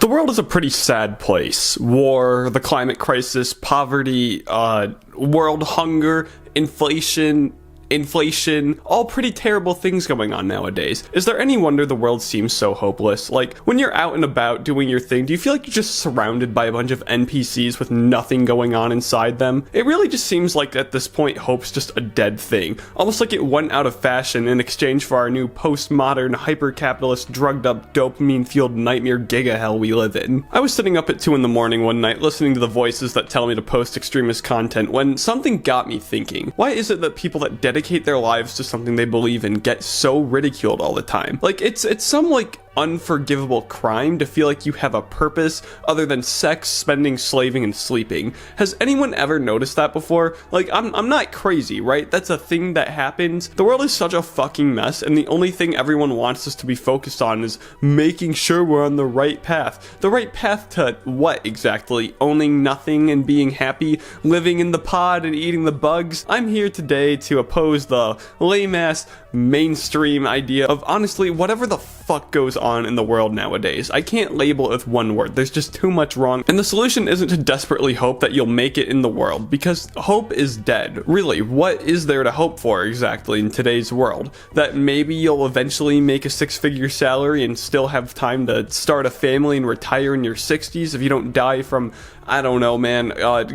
The world is a pretty sad place. War, the climate crisis, poverty, world hunger, inflation, all pretty terrible things going on nowadays. Is there any wonder the world seems so hopeless? Like, when you're out and about doing your thing, do you feel like you're just surrounded by a bunch of NPCs with nothing going on inside them? It really just seems like at this point, hope's just a dead thing. Almost like it went out of fashion in exchange for our new postmodern, hyper-capitalist, drugged-up, dopamine-fueled nightmare giga-hell we live in. I was sitting up at 2 in the morning one night listening to the voices that tell me to post extremist content when something got me thinking. Why is it that people that dedicate their lives to something they believe in get so ridiculed all the time? Like, it's some like unforgivable crime to feel like you have a purpose other than sex, spending, slaving, and sleeping. Has anyone ever noticed that before? Like, I'm not crazy, right? That's a thing that happens. The world is such a fucking mess, and the only thing everyone wants us to be focused on is making sure we're on the right path. The right path to what exactly? Owning nothing and being happy? Living in the pod and eating the bugs? I'm here today to oppose the lame-ass mainstream idea of, honestly, whatever the fuck goes on in the world nowadays. I can't label it with one word. There's just too much wrong. And the solution isn't to desperately hope that you'll make it in the world, because hope is dead. Really, what is there to hope for exactly in today's world? That maybe you'll eventually make a 6-figure salary and still have time to start a family and retire in your 60s if you don't die from, I don't know, man,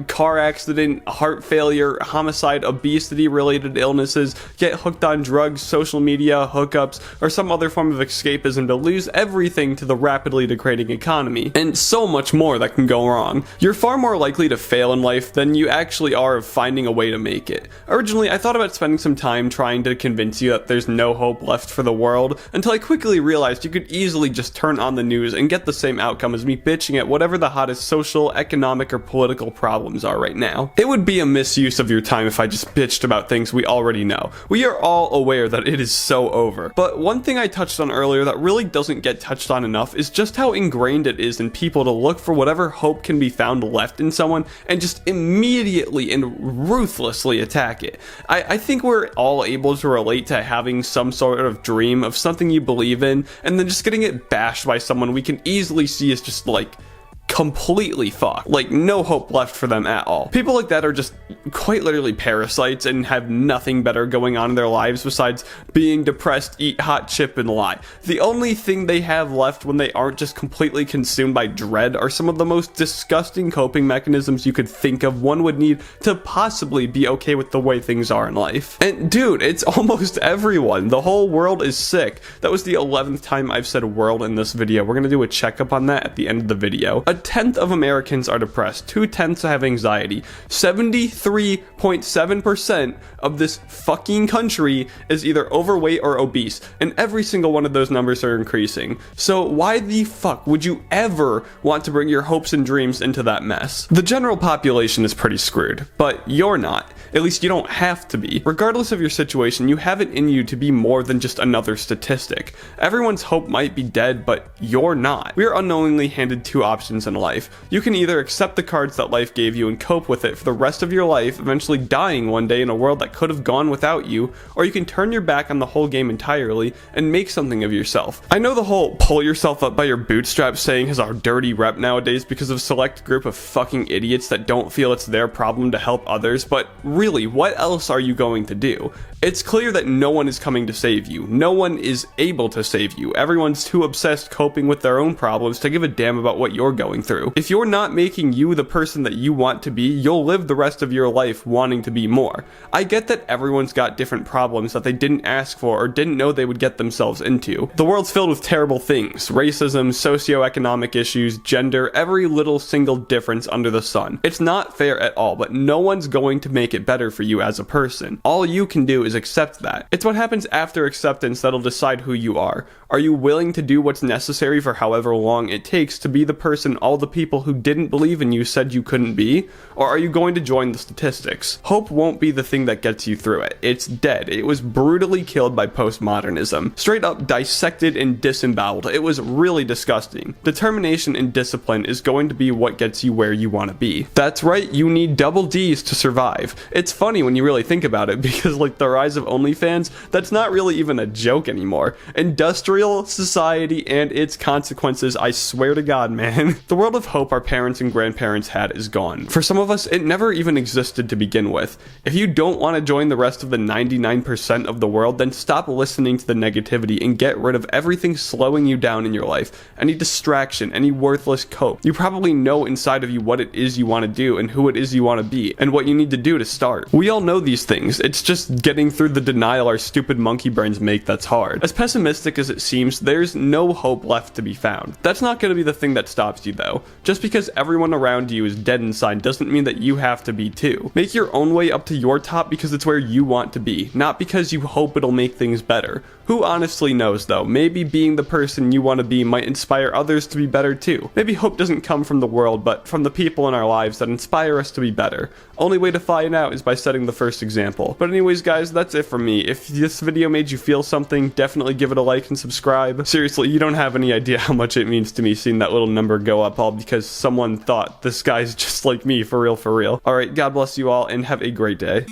car accident, heart failure, homicide, obesity-related illnesses, get hooked on drugs, social media, hookups, or some other form of escapism to lose everything to the rapidly degrading economy, and so much more that can go wrong. You're far more likely to fail in life than you actually are of finding a way to make it. Originally, I thought about spending some time trying to convince you that there's no hope left for the world, until I quickly realized you could easily just turn on the news and get the same outcome as me bitching at whatever the hottest social, economic, or political problems are right now. It would be a misuse of your time if I just bitched about things we already know. We are all aware that it is so over. But one thing I touched on earlier that really doesn't get touched on enough is just how ingrained it is in people to look for whatever hope can be found left in someone and just immediately and ruthlessly attack it. I think we're all able to relate to having some sort of dream of something you believe in and then just getting it bashed by someone we can easily see as just like completely fucked. Like, no hope left for them at all. People like that are just quite literally parasites and have nothing better going on in their lives besides being depressed, eat hot chip, and lie. The only thing they have left when they aren't just completely consumed by dread are some of the most disgusting coping mechanisms you could think of one would need to possibly be okay with the way things are in life. And dude, it's almost everyone. The whole world is sick. That was the 11th time I've said world in this video. We're gonna do a checkup on that at the end of the video. A 10th of Americans are depressed, 2/10 have anxiety, 73.7% of this fucking country is either overweight or obese, and every single one of those numbers are increasing. So why the fuck would you ever want to bring your hopes and dreams into that mess? The general population is pretty screwed, but you're not. At least you don't have to be. Regardless of your situation, you have it in you to be more than just another statistic. Everyone's hope might be dead, but you're not. We are unknowingly handed two options in life. You can either accept the cards that life gave you and cope with it for the rest of your life, eventually dying one day in a world that could have gone without you, or you can turn your back on the whole game entirely and make something of yourself. I know the whole pull yourself up by your bootstraps saying has our dirty rep nowadays because of a select group of fucking idiots that don't feel it's their problem to help others, but really, what else are you going to do? It's clear that no one is coming to save you. No one is able to save you. Everyone's too obsessed coping with their own problems to give a damn about what you're going through. If you're not making you the person that you want to be, you'll live the rest of your life wanting to be more. I get that everyone's got different problems that they didn't ask for or didn't know they would get themselves into. The world's filled with terrible things. Racism, socioeconomic issues, gender, every little single difference under the sun. It's not fair at all, but no one's going to make it better for you as a person. All you can do is accept that. It's what happens after acceptance that'll decide who you are. Are you willing to do what's necessary for however long it takes to be the person all the people who didn't believe in you said you couldn't be? Or are you going to join the statistics? Hope won't be the thing that gets you through it. It's dead. It was brutally killed by postmodernism. Straight up dissected and disemboweled. It was really disgusting. Determination and discipline is going to be what gets you where you want to be. That's right, you need double D's to survive. It's funny when you really think about it because like the rise of OnlyFans, that's not really even a joke anymore. Industrial real society and its consequences, I swear to God, man. The world of hope our parents and grandparents had is gone. For some of us, it never even existed to begin with. If you don't want to join the rest of the 99% of the world, then stop listening to the negativity and get rid of everything slowing you down in your life. Any distraction, any worthless cope. You probably know inside of you what it is you want to do and who it is you want to be and what you need to do to start. We all know these things. It's just getting through the denial our stupid monkey brains make that's hard. As pessimistic as it seems, there's no hope left to be found. That's not going to be the thing that stops you though. Just because everyone around you is dead inside doesn't mean that you have to be too. Make your own way up to your top because it's where you want to be, not because you hope it'll make things better. Who honestly knows though? Maybe being the person you want to be might inspire others to be better too. Maybe hope doesn't come from the world, but from the people in our lives that inspire us to be better. Only way to find out is by setting the first example. But anyways guys, that's it from me. If this video made you feel something, definitely give it a like and subscribe. Seriously, you don't have any idea how much it means to me seeing that little number go up all because someone thought this guy's just like me, for real. Alright, God bless you all and have a great day.